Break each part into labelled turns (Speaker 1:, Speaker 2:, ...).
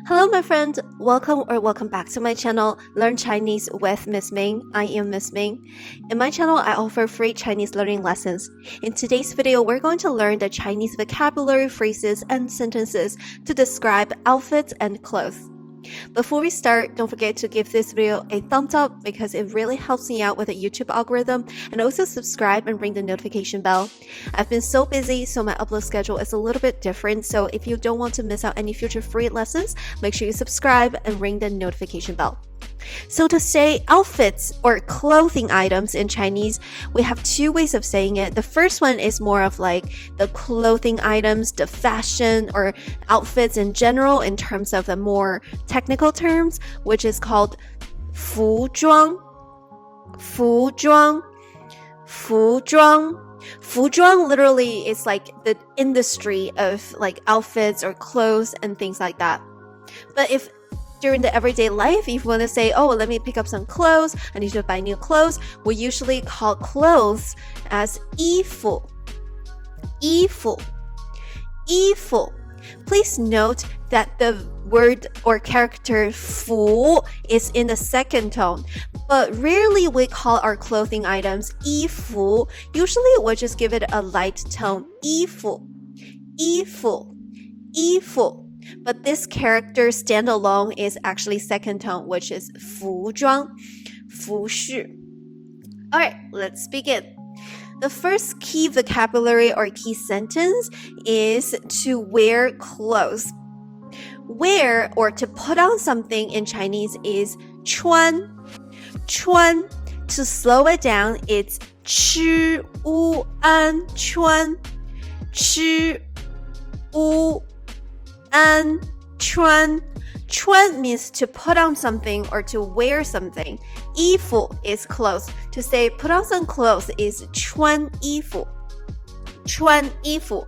Speaker 1: Hello, my friend. Welcome back to my channel, Learn Chinese with Miss Ming. I am Miss Ming. In my channel, I offer free Chinese learning lessons. In today's video, we're going to learn the Chinese vocabulary, phrases, and sentences to describe outfits and clothes. Before we start, don't forget to give this video a thumbs up because it really helps me out with the YouTube algorithm, and also subscribe and ring the notification bell. I've been so busy, so my upload schedule is a little bit different, so if you don't want to miss out any future free lessons, make sure you subscribe and ring the notification bell. So to say outfits or clothing items in Chinese, we have two ways of saying it. The first one is more of like the clothing items, the fashion or outfits in general in terms of the more technical terms, which is called 服装. 服装. 服装. 服装 literally is like the industry of like outfits or clothes and things like that. But if during the everyday life, if you want to say, oh, let me pick up some clothes, I need to buy new clothes, we usually call clothes as 衣服. 衣服. 衣服. Please note that the word or character 服 is in the second tone, but rarely we call our clothing items 衣服. Usually we'll just give it a light tone. 衣服. 衣服. 衣服. But this character standalone is actually second tone, which is 服装, 服饰. Alright, let's begin. The first key vocabulary or key sentence is to wear clothes. Wear or to put on something in Chinese is 穿. 穿. To slow it down, it's 吃乌安穿. 吃乌安穿. 穿 means to put on something or to wear something. 衣服 is clothes. To say put on some clothes is 穿衣服. 穿衣服.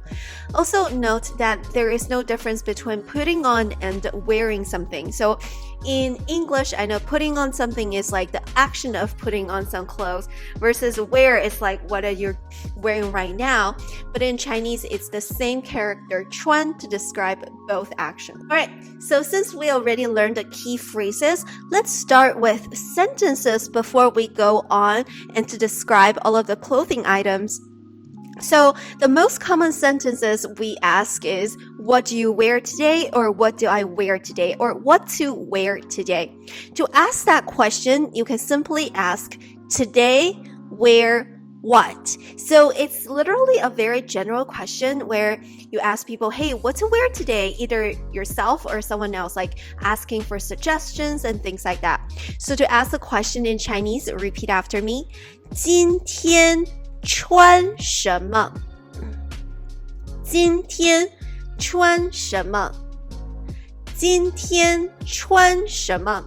Speaker 1: Also note that there is no difference between putting on and wearing something. So in English, I know putting on something is like the action of putting on some clothes versus wear is like what you're wearing right now. But in Chinese, it's the same character, 穿, to describe both actions. Alright, so since we already learned the key phrases, let's start with sentences before we go on and to describe all of the clothing items. So the most common sentences we ask is, what do you wear today? Or what do I wear today? Or what to wear today? To ask that question, you can simply ask, today, wear what? So it's literally a very general question where you ask people, hey, what to wear today? Either yourself or someone else, like asking for suggestions and things like that. So to ask the question in Chinese, repeat after me. 今天穿什么? 今天穿什么? 今天穿什么?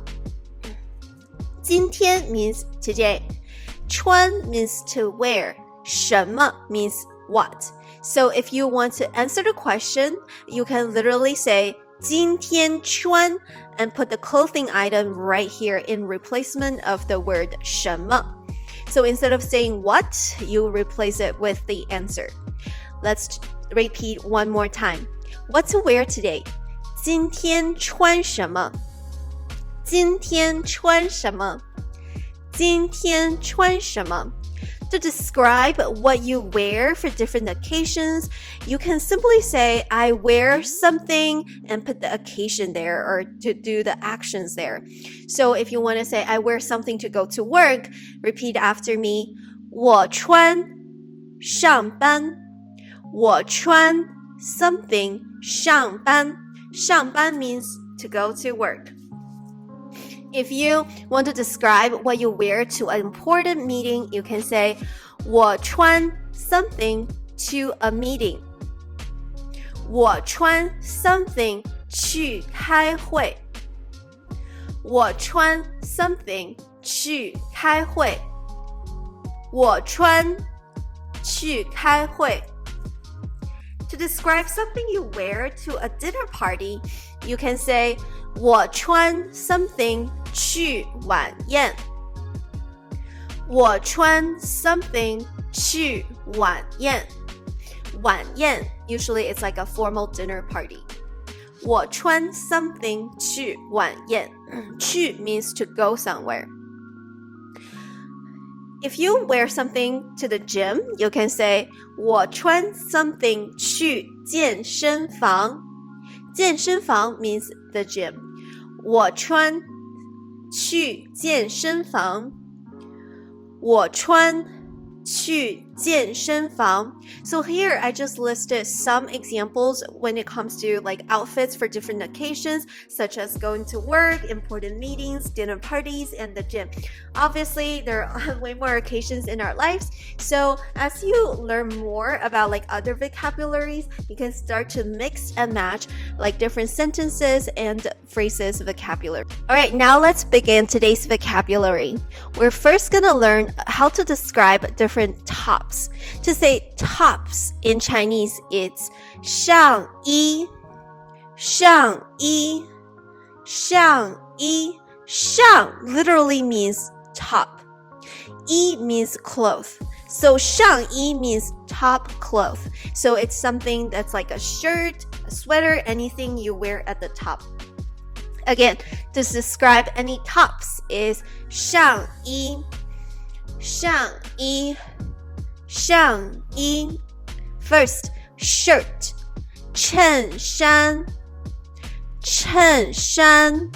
Speaker 1: 今天 means today. 穿 means to wear. 什么 means what. So if you want to answer the question, you can literally say 今天穿 and put the clothing item right here in replacement of the word 什么. So instead of saying what, you replace it with the answer. Let's repeat one more time. What to wear today? 今天穿什么? 今天穿什么? 今天穿什么? To describe what you wear for different occasions, you can simply say, I wear something and put the occasion there or to do the actions there. So if you want to say, I wear something to go to work, repeat after me. 我穿上班. 我穿 something 上班. 上班 means to go to work. If you want to describe what you wear to an important meeting, you can say, 我穿 something to a meeting. 我穿 something 去开会. 我穿 something 去开会. 我穿去开会. To describe something you wear to a dinner party, you can say, 我穿 something 去晚宴. 我穿 something 去晚宴. 晚宴 usually it's like a formal dinner party. 我穿 something 去晚宴。去 means to go somewhere. If you wear something to the gym, you can say 我穿 something 去健身房。健身房 means the gym. 我穿去健身房。我穿去健身房。So here I just listed some examples when it comes to like outfits for different occasions, such as going to work, important meetings, dinner parties, and the gym. Obviously, there are way more occasions in our lives. So as you learn more about like other vocabularies, you can start to mix and match like different sentences and phrases vocabulary. All right, now let's begin today's vocabulary. We're first going to learn how to describe different tops. To say tops in Chinese, it's 上衣, 上衣, 上衣. 上 literally means top. 衣 means cloth. So 上衣 means top cloth. So it's something that's like a shirt, a sweater, anything you wear at the top. Again, to describe any tops is 上衣, 上衣, 上衣. First, shirt, 衬衫, 衬衫,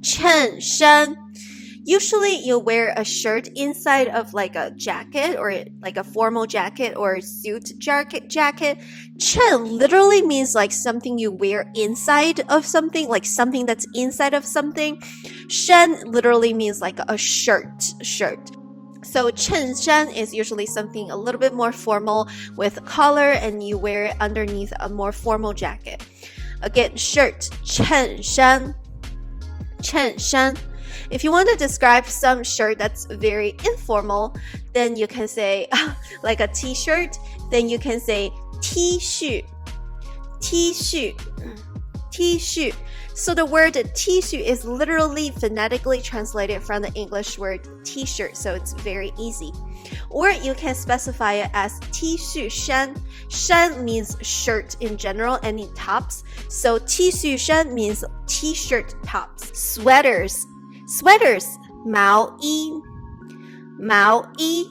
Speaker 1: 衬衫. Usually you wear a shirt inside of like a jacket or like a formal jacket or a suit jacket. 衬 literally means like something you wear inside of something, like something that's inside of something. 衫 literally means like a shirt. So 衬衫 is usually something a little bit more formal with collar and you wear it underneath a more formal jacket. Again, shirt, 衬衫, 衬衫. If you want to describe some shirt that's very informal, then you can say like a t-shirt, then you can say T恤, T恤, T恤. So the word T恤 is literally phonetically translated from the English word t-shirt, so it's very easy. Or you can specify it as T恤衫. Shén means shirt in general, any tops. So T恤衫 means t-shirt tops. Sweaters, 毛衣, 毛衣,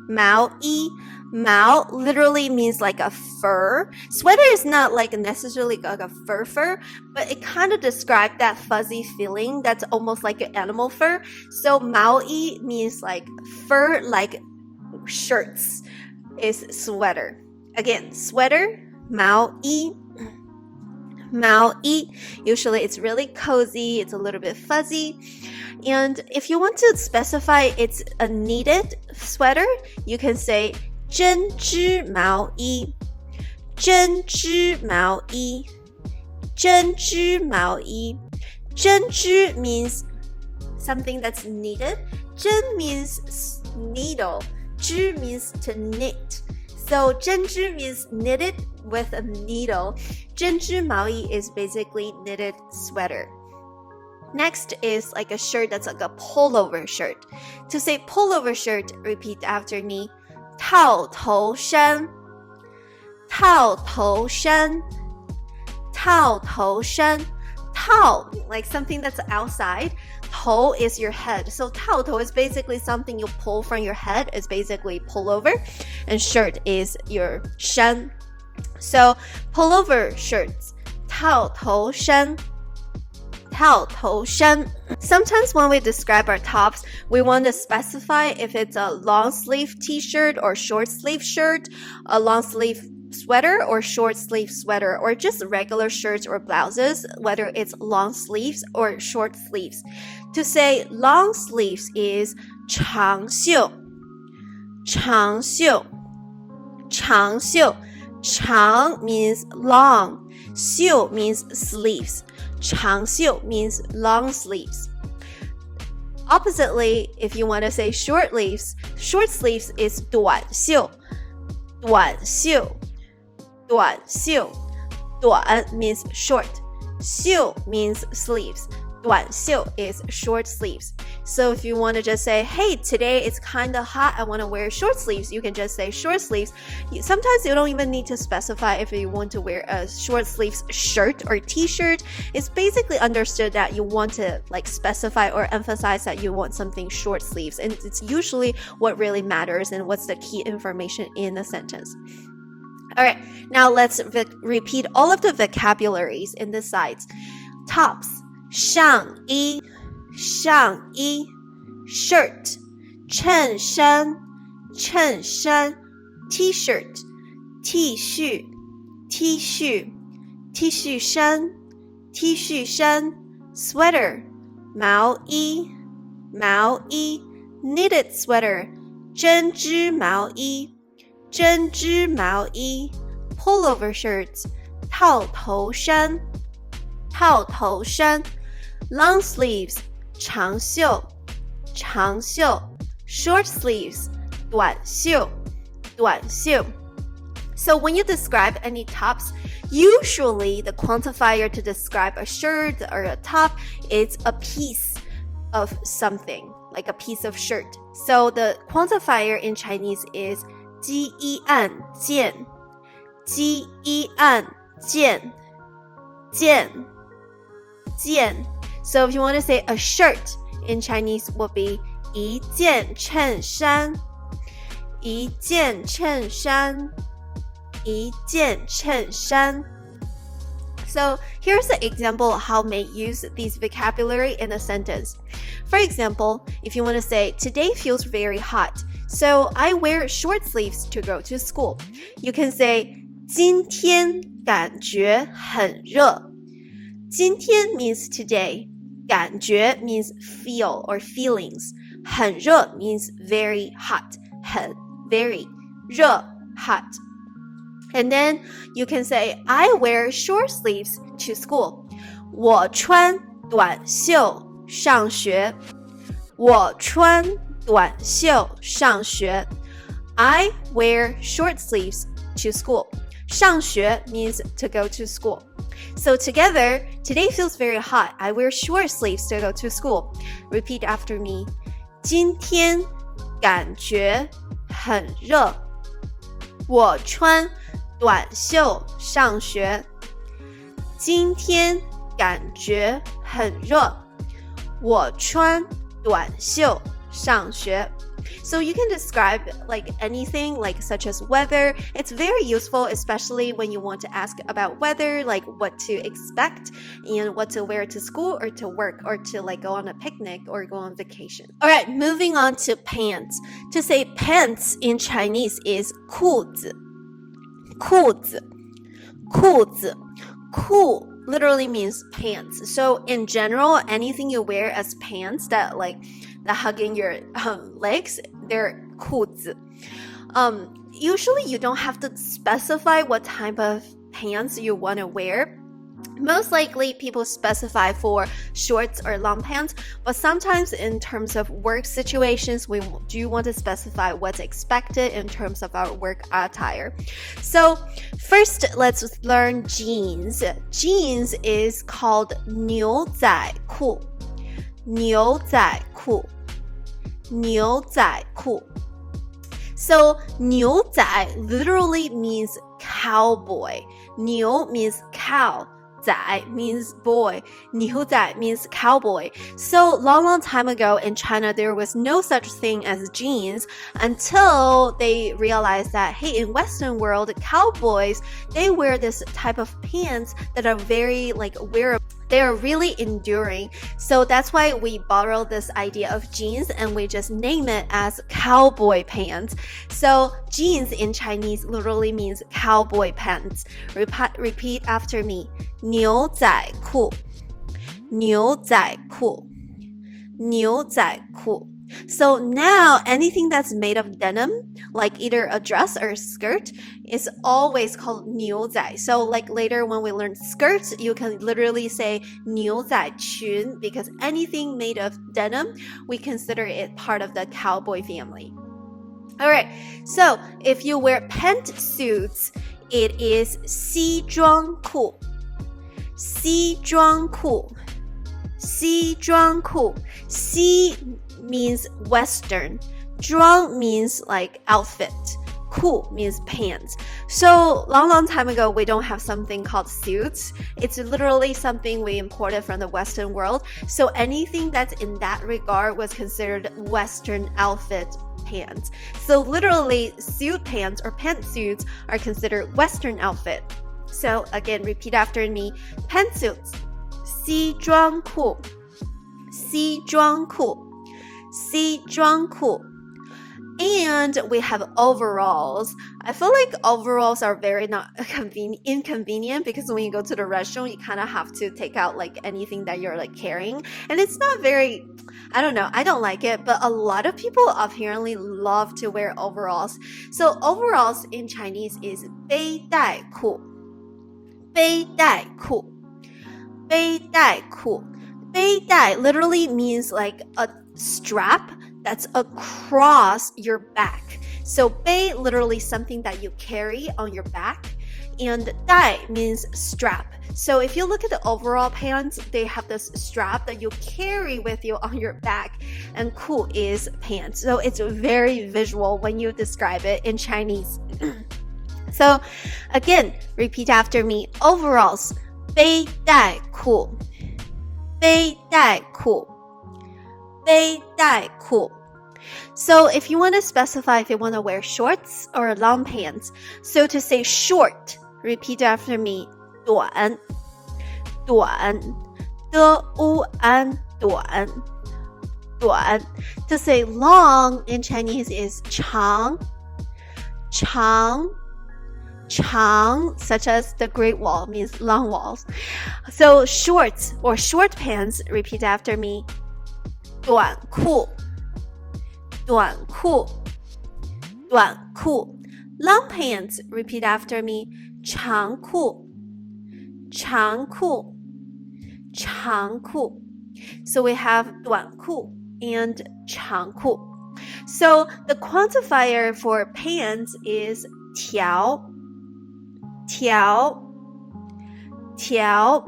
Speaker 1: 毛衣. Mao literally means like a fur. Sweater is not like necessarily like a fur, but it kind of describes that fuzzy feeling that's almost like an animal fur. So Maoyi means like fur, like shirts is sweater. Again, sweater, Maoyi. Maoyi. Usually it's really cozy, it's a little bit fuzzy. And if you want to specify it's a knitted sweater, you can say 针织毛衣, 针织毛衣, 针织毛衣. 针织 means something that's knitted. 针 means needle. 织 means to knit. So 针织 means knitted with a needle. 针织毛衣 is basically knitted sweater. Next is like a shirt that's like a pullover shirt. To say pullover shirt, repeat after me. 套头衫, 套头衫, 套头衫. 套, like something that's outside. 头 is your head. So 套头 is basically something you pull from your head. It's basically pullover. And shirt is your 衫. So pullover shirts. 套头衫. 套头衫. Sometimes when we describe our tops, we want to specify if it's a long sleeve t-shirt or short sleeve shirt, a long sleeve sweater or short sleeve sweater, or just regular shirts or blouses, whether it's long sleeves or short sleeves. To say long sleeves is 长袖, 长袖, 长袖. 长 means long, 袖 means sleeves. 长袖 means long sleeves. Oppositely, if you want to say short sleeves is 短袖, 短袖, 短袖. 短 means short, 袖 means sleeves. 短袖 is short sleeves. So if you want to just say, hey, today it's kind of hot, I want to wear short sleeves, you can just say short sleeves. Sometimes you don't even need to specify if you want to wear a short sleeves shirt or t-shirt. It's basically understood that you want to like specify or emphasize that you want something short sleeves, and it's usually what really matters and what's the key information in a sentence. All right, now let's repeat all of the vocabularies in the sides. Tops, 上衣 shirt, 衬衫 t-shirt, 继续 T 恤衫 sweater, 毛衣 knitted sweater, 针织毛衣 pullover shirts, 套头衫 long sleeves, 长袖 short sleeves, 短袖 So when you describe any tops, usually the quantifier to describe a shirt or a top is a piece of something, like a piece of shirt. So the quantifier in Chinese is 鸡一案件 So if you want to say a shirt in Chinese would be 一件衬衫 So here's an example of how may use these vocabulary in a sentence. For example, if you want to say, today feels very hot, so I wear short sleeves to go to school. You can say, 今天感觉很热. 今天 means today. 感觉 means feel or feelings. 很热 means very hot. 很 very 热 hot. And then you can say, I wear short sleeves to school. 我穿短袖上学. 我穿短袖上学. I wear short sleeves to school. 上学 means to go to school. So together, today feels very hot. I wear short sleeves to go to school. Repeat after me. 今天感觉很热. 我穿短袖上学. 今天感觉很热. 我穿短袖上学. So you can describe like anything, like such as weather. It's very useful, especially when you want to ask about weather, like what to expect and what to wear to school or to work or to like go on a picnic or go on vacation. All right, moving on to pants. To say pants in Chinese is 裤子. 裤 literally means pants. So in general, anything you wear as pants that hugging your legs, they're 裤子. Usually you don't have to specify what type of pants you want to wear. Most likely people specify for shorts or long pants, but sometimes in terms of work situations, we do want to specify what's expected in terms of our work attire. So first, let's learn jeans. Jeans is called 牛仔裤. 牛仔裤. So 牛仔 literally means cowboy. 牛 means cow. 仔 means boy. 牛仔 means cowboy. So long time ago in China, there was no such thing as jeans until they realized that, hey, in Western world, cowboys, they wear this type of pants that are very wearable. They are really enduring. So that's why we borrow this idea of jeans and we just name it as cowboy pants. So jeans in Chinese literally means cowboy pants. Repeat after me. 牛仔裤. 牛仔裤. 牛仔裤. So now anything that's made of denim, like either a dress or a skirt, is always called 牛仔. So like later when we learn skirts, you can literally say 牛仔裙 because anything made of denim, we consider it part of the cowboy family. Alright, so if you wear pantsuits, it is 西装裤. 西装裤.西装裤. Si means Western. 装 means like outfit. 裤 means pants. So long time ago, we don't have something called suits. It's literally something we imported from the Western world. So anything that's in that regard was considered Western outfit pants. So literally suit pants or pantsuits are considered Western outfit. So again, repeat after me. Pantsuits. 西装裤. 西装裤. 西装裤. And we have overalls. I feel like overalls are very not inconvenient because when you go to the restaurant, you kind of have to take out like anything that you're like carrying. And it's not very, I don't know, I don't like it, but a lot of people apparently love to wear overalls. So overalls in Chinese is 背带裤. 背带裤. 背带裤. 背带 literally means like a strap that's across your back. So 背 literally something that you carry on your back, and 带 means strap. So if you look at the overall pants, they have this strap that you carry with you on your back, and 裤 is pants. So it's very visual when you describe it in Chinese. So again, repeat after me. Overalls, 背带裤. 背带裤. 背带裤. So if you want to specify if you want to wear shorts or long pants, so to say short, repeat after me. 短. 短. 的乌安短. 短. To say long in Chinese is 长. 长. 长, such as the Great Wall means long walls. So shorts or short pants, repeat after me. 短裤. 短裤. 短裤. Long pants, repeat after me. 长裤. 长裤. 长裤. So we have 短裤 and 长裤. So the quantifier for pants is 条. 条. 条.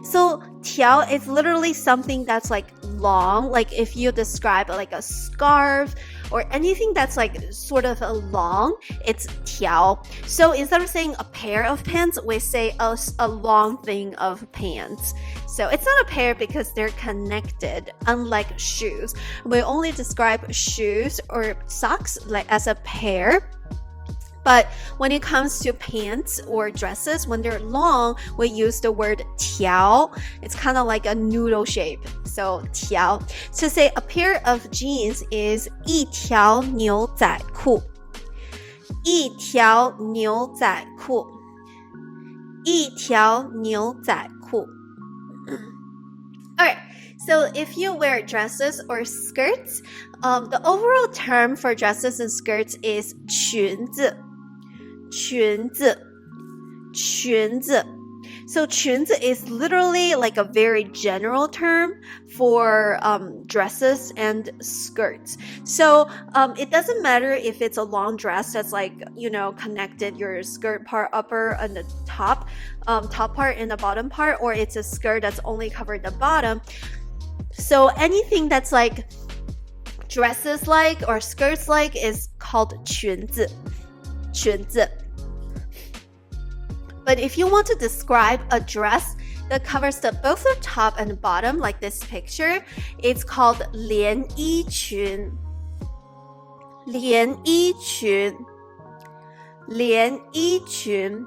Speaker 1: So 条 is literally something that's like long, like if you describe like a scarf or anything that's like sort of a long, it's 条. So instead of saying a pair of pants, we say a long thing of pants. So it's not a pair because they're connected, unlike shoes. We only describe shoes or socks like as a pair. But when it comes to pants or dresses, when they're long, we use the word 条. It's kind of like a noodle shape. So 条. To say a pair of jeans is 一条牛仔裤. 一条牛仔裤. 一条牛仔裤. Alright, so if you wear dresses or skirts, the overall term for dresses and skirts is 裙子. 裙子. 裙子. So 裙子 is literally like a very general term for dresses and skirts. So it doesn't matter if it's a long dress that's like, you know, connected your skirt part upper and the top part and the bottom part, or it's a skirt that's only covered the bottom. So anything that's like dresses like or skirts like is called 裙子. 裙子. But if you want to describe a dress that covers both the top and the bottom, like this picture, it's called 连衣裙. 连衣裙. 连衣裙.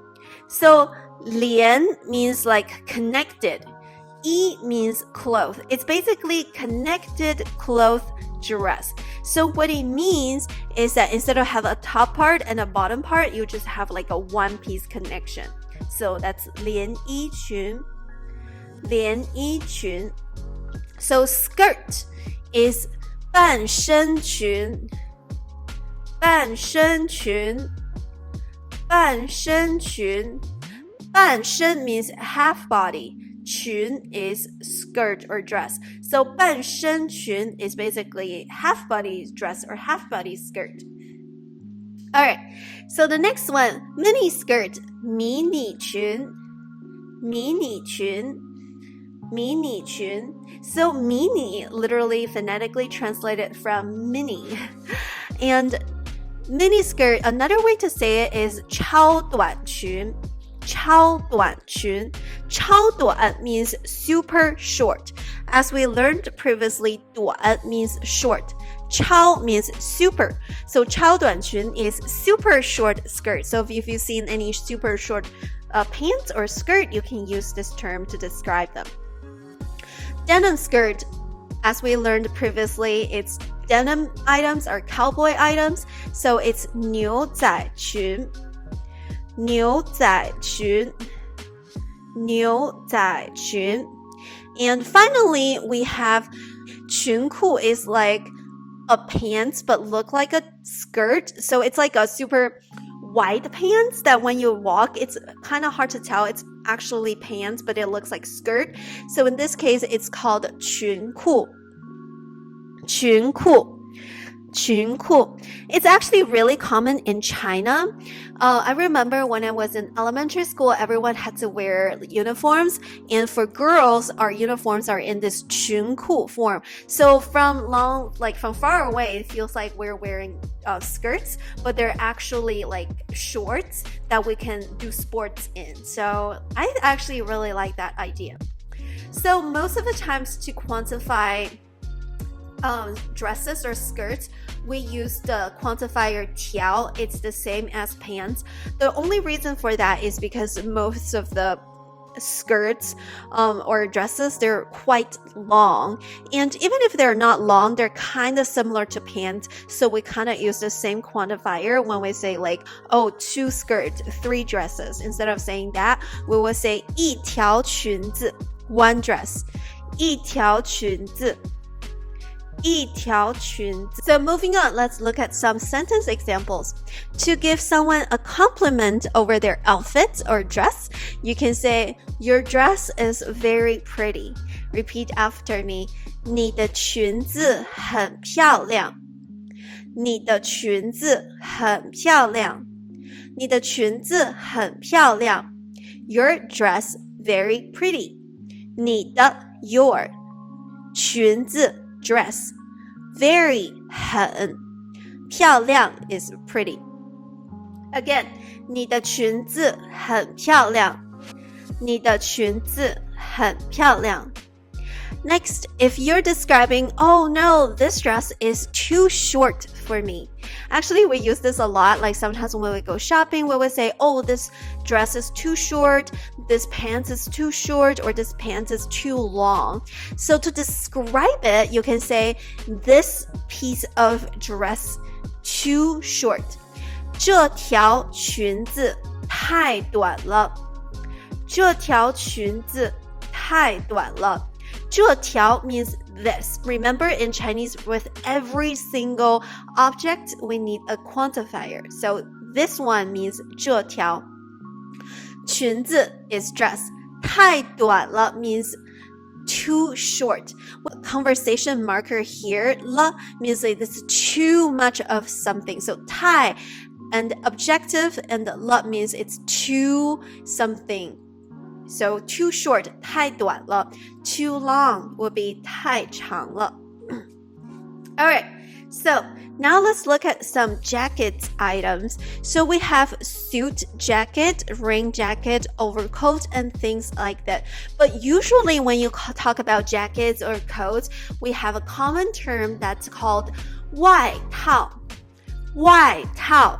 Speaker 1: So 连 means like connected. 衣 means cloth. It's basically connected cloth dress. So what it means is that instead of have a top part and a bottom part, you just have like a one-piece connection. So that's 连衣裙. 连衣裙. So skirt is 半身裙. 半身裙. 半身裙. 半身 means half body. 裙 is skirt or dress. So 半身裙 is basically half body dress or half body skirt. Alright, so the next one, mini skirt, 迷你裙. 迷你裙. mini 裙. So mini literally phonetically translated from mini. And mini skirt, another way to say it is 超短裙. 超短裙. 超短 means super short. As we learned previously, 短 means short. 超 means super. So 超短裙 is super short skirt. So if you've seen any super short pants or skirt, you can use this term to describe them. Denim skirt, as we learned previously, it's denim items or cowboy items. So it's 牛仔裙. 牛仔裙. 牛仔裙. And finally, we have 裙裤 is like a pants but look like a skirt. So it's like a super wide pants that when you walk, it's kind of hard to tell. It's actually pants, but it looks like skirt. So in this case, it's called 裙裤. 裙裤. 裙裤. It's actually really common in China. I remember when I was in elementary school, everyone had to wear uniforms. And for girls, our uniforms are in this 裙裤 form. So from far away, it feels like we're wearing skirts, but they're actually like shorts that we can do sports in. So I actually really like that idea. So most of the times to quantify dresses or skirts, we use the quantifier 条. It's the same as pants. The only reason for that is because most of the skirts or dresses, they're quite long, and even if they're not long, they're kind of similar to pants, so we kind of use the same quantifier when we say like, oh, 2 skirts, 3 dresses. Instead of saying that, we will say 一条裙子, 1 dress. 一条裙子. 一条裙子. So moving on, let's look at some sentence examples. To give someone a compliment over their outfit or dress, you can say, your dress is very pretty. Repeat after me. 你的裙子很漂亮. 你的裙子很漂亮. 你的裙子很漂亮. Your dress very pretty. 你的 your 裙子 dress. Very 很 漂亮 is pretty. Again, 你的裙子很漂亮. 你的裙子很漂亮. Next, if you're describing, oh no, this dress is too short for me. Actually, we use this a lot. Like sometimes when we go shopping, we would say, oh, this dress is too short, this pants is too short, or this pants is too long. So to describe it, you can say, this piece of dress too short. 这条裙子太短了. 这条裙子太短了. 这条 means this. Remember, in Chinese, with every single object, we need a quantifier. So this one means 这条. 裙子 is dress. 太短了 means too short. Conversation marker here, 了 means like this is too much of something. So 太 and objective, and 了 means it's too something. So too short, 太短了. Too long will be 太长了. Alright, so now let's look at some jacket items. So we have suit jacket, rain jacket, overcoat, and things like that. But usually when you talk about jackets or coats, we have a common term that's called 外套. 外套.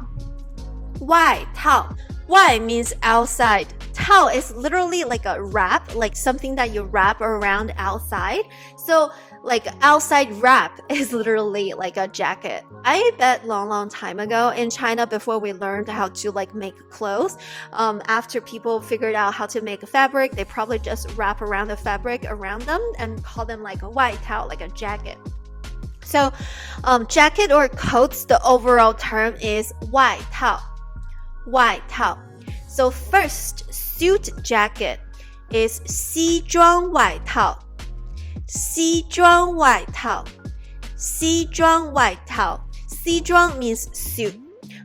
Speaker 1: 外套. 外 means outside. Tao is literally like a wrap, like something that you wrap around outside. So like outside wrap is literally like a jacket. I bet long time ago in China, before we learned how to like make clothes, after people figured out how to make a fabric, they probably just wrap around the fabric around them and call them like a 外套, like a jacket. So jacket or coats, the overall term is 外套. 外套. So first, suit jacket is 西装外套. 西装外套. 西装外套. 西装 means suit.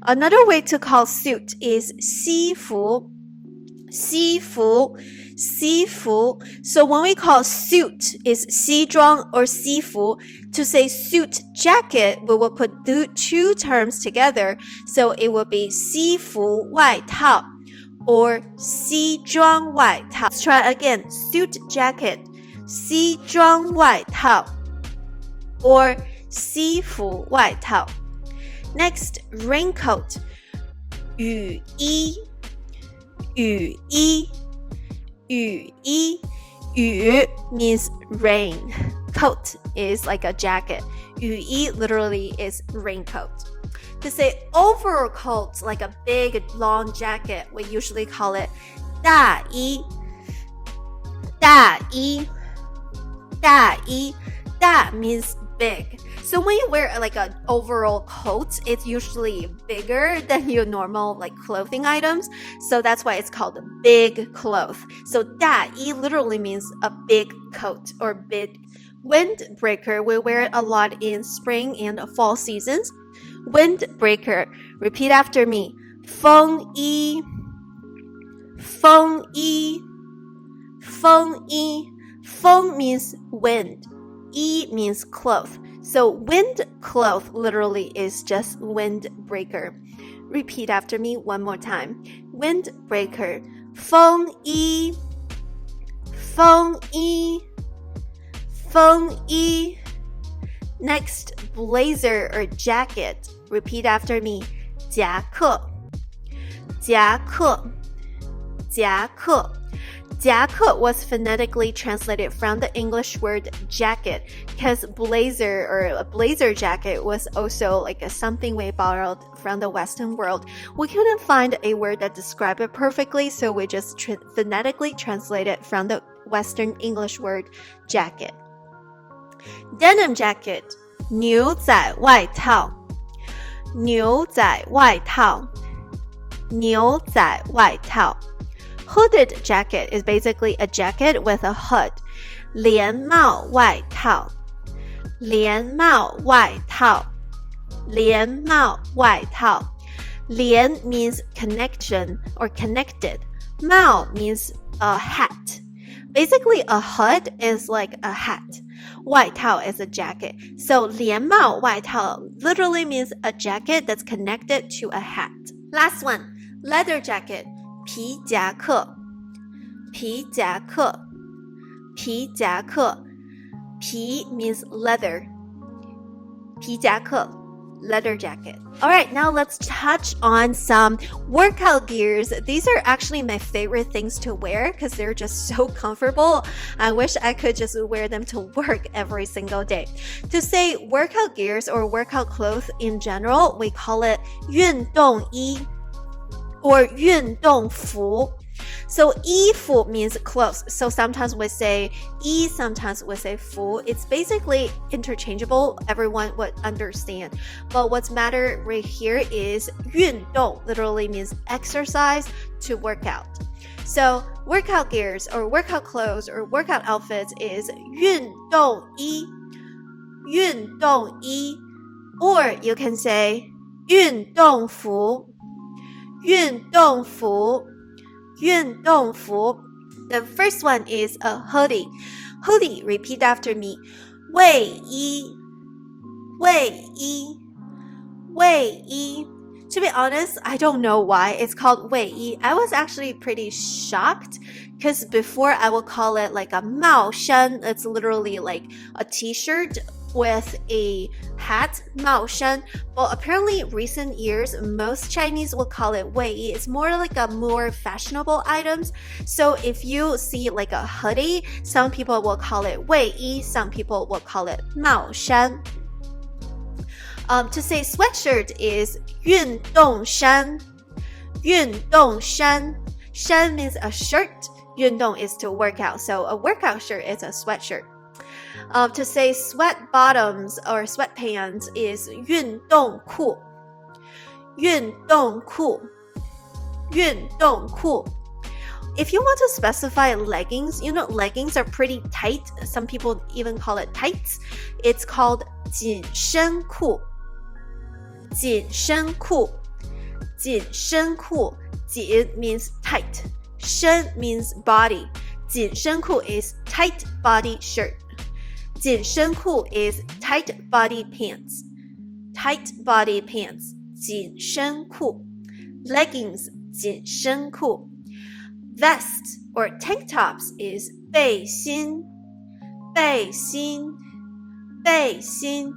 Speaker 1: Another way to call suit is 西服. 西服.西服. So when we call suit is 西装 or 西服, to say suit jacket, we will put two terms together. So it will be 西服外套 or 西装外套. Let's try again. Suit jacket, 西装外套 or 西服外套. Next, raincoat, 雨衣雨衣雨衣雨 means rain. Coat is like a jacket. 雨衣 literally is raincoat. To say overcoat, like a big long jacket, we usually call it 大衣大衣大衣 大 means big. So when you wear like an overall coat, it's usually bigger than your normal like clothing items. So that's why it's called a big cloth. So 大衣 literally means a big coat or big windbreaker. We wear it a lot in spring and fall seasons. Windbreaker. Repeat after me. 风衣风衣风衣 风 means wind. 衣 means cloth. So wind cloth literally is just windbreaker. Repeat after me one more time. Windbreaker. 风衣风衣风衣 Next, blazer or jacket. Repeat after me. 夹克夹克夹克夹克 was phonetically translated from the English word jacket because blazer or a blazer jacket was also like something we borrowed from the Western world. We couldn't find a word that described it perfectly, so we just phonetically translated from the Western English word jacket. Denim jacket, 牛仔外套牛仔外套牛仔外套Hooded jacket is basically a jacket with a hood. 连帽外套连帽外套连帽外套连 means connection or connected. 帽 means a hat. Basically, a hood is like a hat. 外套 is a jacket. So 连帽外套 literally means a jacket that's connected to a hat. Last one, leather jacket. 皮夹克皮夹克皮夹克皮 means leather 皮夹克 leather jacket. Alright, now let's touch on some workout gears. These are actually my favorite things to wear because they're just so comfortable. I wish I could just wear them to work every single day. To say workout gears or workout clothes in general, we call it 运动衣or 运动服. So 衣服 means clothes. So sometimes we say 衣, sometimes we say 服. It's basically interchangeable. Everyone would understand. But what's matter right here is 运动 literally means exercise to work out. So workout gears or workout clothes or workout outfits is 运动衣运动衣 or you can say 运动服运动服运动服 The first one is a hoodie. Hoodie, repeat after me. 卫衣卫衣卫衣 To be honest, I don't know why it's called 卫衣. I was actually pretty shocked because before I would call it like a 帽衫. It's literally like a t-shirt with a hat, 帽衫. But apparently recent years, most Chinese will call it 卫衣. It's more like a more fashionable items. So if you see like a hoodie, some people will call it 卫衣, some people will call it 帽衫. To say sweatshirt is 运动衫运动衫 衫 means a shirt. 运动 is to work out. So a workout shirt is a sweatshirt. To say sweat bottoms or sweatpants is 运动裤运动裤运动裤 If you want to specify leggings, you know leggings are pretty tight. Some people even call it tights. It's called 紧身裤紧身裤紧身裤紧 means tight. shén means body. 紧身裤 is tight body shirt. 紧身裤 is tight body pants. Tight body pants. 紧身裤. Leggings. 紧身裤. Vest or tank tops is 背心. 背心. 背心.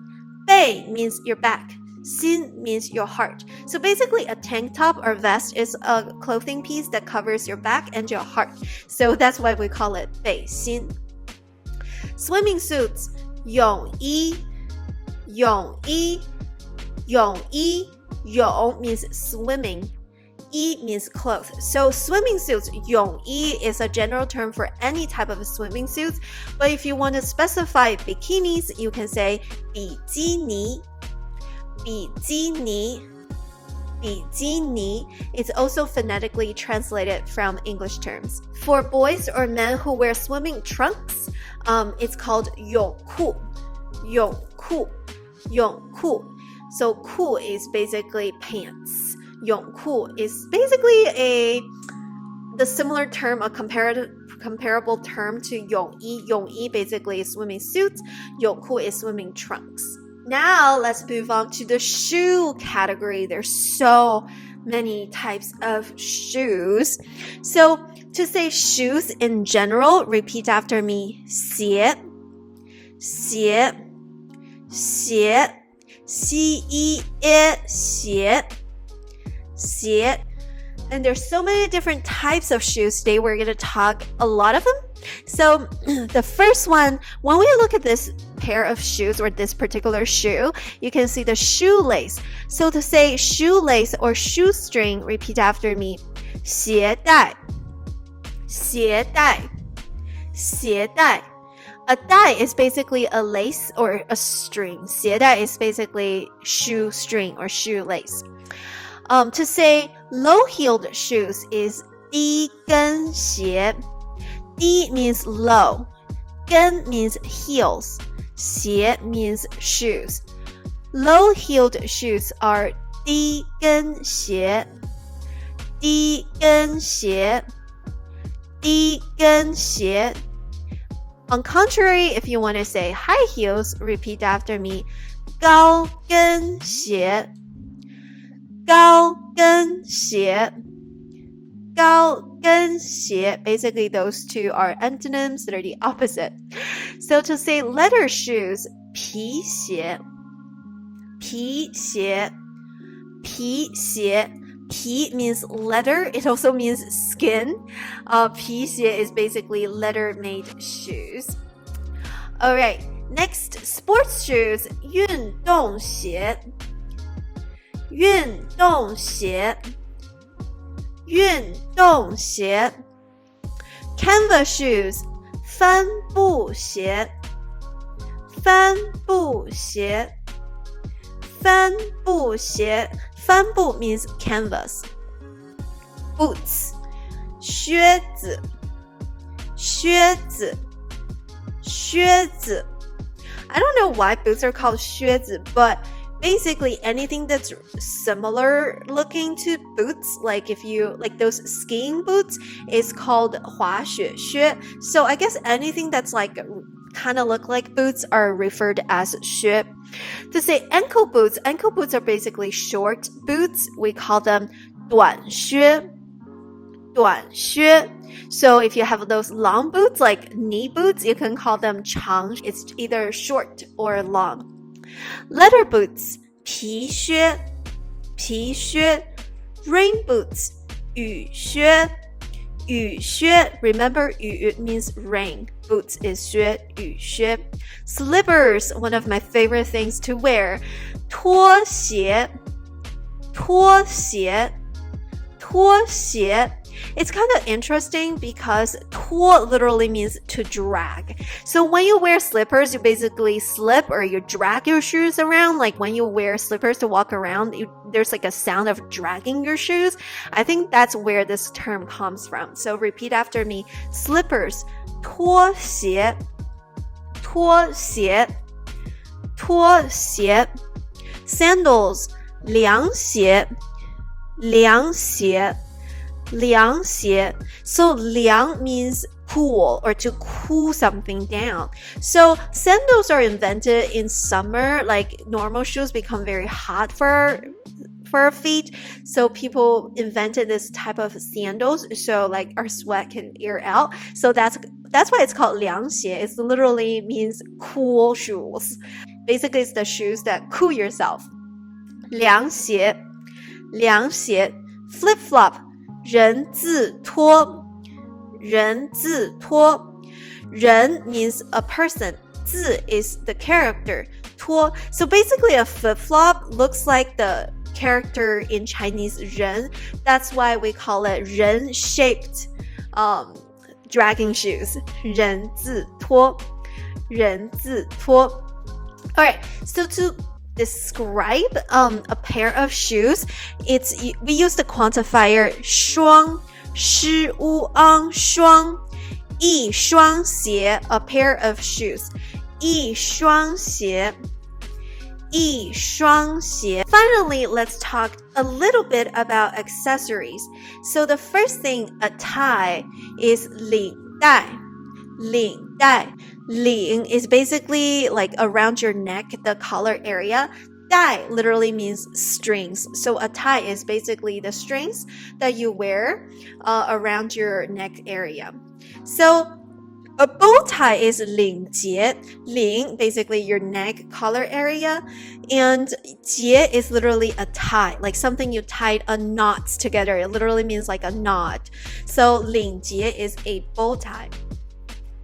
Speaker 1: 背 means your back. 心 means your heart. So basically a tank top or vest is a clothing piece that covers your back and your heart. So that's why we call it 背心. Swimming suits, 泳衣. 泳衣. 泳衣. 泳 means swimming. 衣 means clothes. So swimming suits, 泳衣 is a general term for any type of swimming suits. But if you want to specify bikinis, you can say 比基尼. 比基尼. 比基尼. It's also phonetically translated from English terms. For boys or men who wear swimming trunks, it's called 泳裤. 泳裤. 泳裤. So 裤 is basically pants. 泳裤 is basically the similar term, a comparable term to 泳衣. 泳衣 basically is swimming suits. 泳裤 is swimming trunks. Now let's move on to the shoe category. There's so many types of shoes. So to say shoes in general, repeat after me. 鞋, 鞋, 鞋, 鞋, 鞋, 鞋. And there's so many different types of shoes. Today we're going to talk a lot of them. So the first one, when we look at this pair of shoes or this particular shoe, you can see the shoelace. So to say shoelace or shoestring, repeat after me. 鞋带, 鞋带, 鞋带. A dai is basically a lace or a string. 鞋带 is basically shoestring or shoelace. To say low-heeled shoes is 低跟鞋. 低 means low. 跟 means heels. 鞋 means shoes. Low-heeled shoes are 低跟鞋. 低跟鞋. 低跟鞋. On contrary, if you want to say high heels, repeat after me. 高跟鞋. 高跟鞋. 高跟鞋. Basically, those two are antonyms that are the opposite. So to say leather shoes, 皮鞋. 皮鞋. 皮鞋. 皮 means leather. It also means skin. 皮鞋 is basically leather-made shoes. Alright, next, sports shoes, 运动鞋. 运动鞋. 运动鞋. Canvas shoes, 帆布鞋. 帆布鞋. 帆布鞋. 帆布 means canvas. Boots, 靴子. 靴子. 靴子. I don't know why boots are called 靴子, but basically anything that's similar looking to boots, like if you like those skiing boots, is called 滑雪靴. So I guess anything that's like kind of look like boots are referred as 靴. To say ankle boots are basically short boots. We call them 短靴. 短靴. So if you have those long boots like knee boots, you can call them 长. It's either short or long. Leather boots, 皮靴. 皮靴. Rain boots, 雨靴. 雨靴. Remember, 雨 means rain. Boots is 靴, 雨靴. Slippers, one of my favorite things to wear. 拖鞋. 拖鞋. 拖鞋. It's kind of interesting because 拖 literally means to drag. So when you wear slippers, you basically slip or you drag your shoes around. Like when you wear slippers to walk around, there's like a sound of dragging your shoes. I think that's where this term comes from. So repeat after me. Slippers, 拖鞋. 拖鞋. 拖鞋. Sandals, 凉鞋. 凉鞋.凉鞋. So 凉 means cool or to cool something down. So sandals are invented in summer, like normal shoes become very hot for our feet. So people invented this type of sandals so like our sweat can air out. So that's why it's called 凉鞋. It literally means cool shoes. Basically, it's the shoes that cool yourself. 凉鞋, 凉鞋. Flip-flop, 人字拖, 人字拖. 人 means a person. 字 is the character. 拖. So basically, a flip-flop looks like the character in Chinese 人. That's why we call it 人-shaped dragging shoes. 人字拖, 人字拖. All right, so to describe a pair of shoes, we use the quantifier 双, shi u ang 双, 一双鞋, a pair of shoes. 一双鞋, 一双鞋. Finally, let's talk a little bit about accessories. So the first thing, a tie, is 领带. 领带. 领 is basically like around your neck, the collar area. 带 literally means strings. So a tie is basically the strings that you wear around your neck area. So a bow tie is 领结. 领 basically your neck collar area, and 结 is literally a tie, like something you tied a knots together. It literally means like a knot. So 领结 is a bow tie.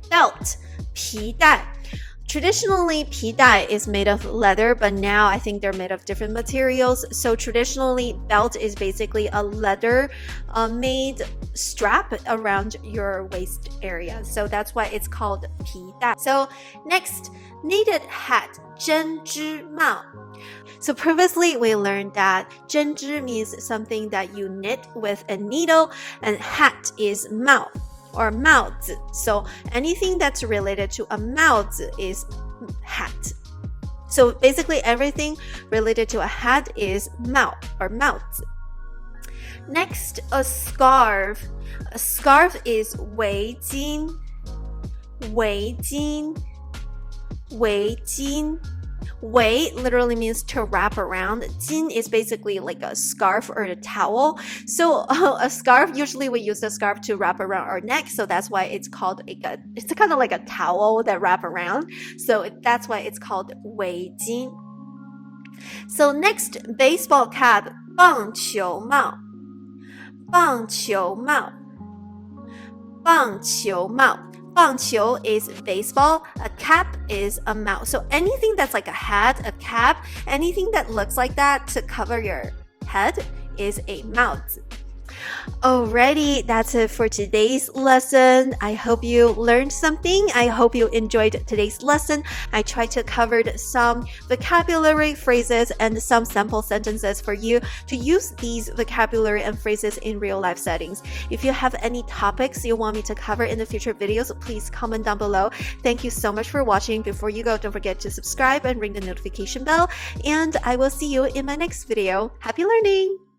Speaker 1: Belt, 皮带. Traditionally, 皮带 is made of leather, but now I think they're made of different materials. So traditionally, belt is basically a leather made strap around your waist area. So that's why it's called 皮带. So next, knitted hat, 针织帽. So previously, we learned that 针织 means something that you knit with a needle, and hat is 帽. Or 帽子. So anything that's related to a 帽子 is hat. So basically everything related to a hat is 帽 or 帽子. Next, a scarf. A scarf is 围巾. 围巾. 围巾. 围 literally means to wrap around. 巾 is basically like a scarf or a towel. So a scarf, usually we use the scarf to wrap around our neck. So that's why it's called it's kind of like a towel that wrap around. So that's why it's called 围巾. So next, baseball cap, 棒球帽. 棒球帽. 棒球帽. 棒球 is baseball, a cap is a mouse. So anything that's like a hat, a cap, anything that looks like that to cover your head is a mouse. Alrighty, that's it for today's lesson. I hope you learned something. I hope you enjoyed today's lesson. I tried to cover some vocabulary phrases and some sample sentences for you to use these vocabulary and phrases in real life settings. If you have any topics you want me to cover in the future videos, please comment down below. Thank you so much for watching. Before you go, don't forget to subscribe and ring the notification bell. And I will see you in my next video. Happy learning!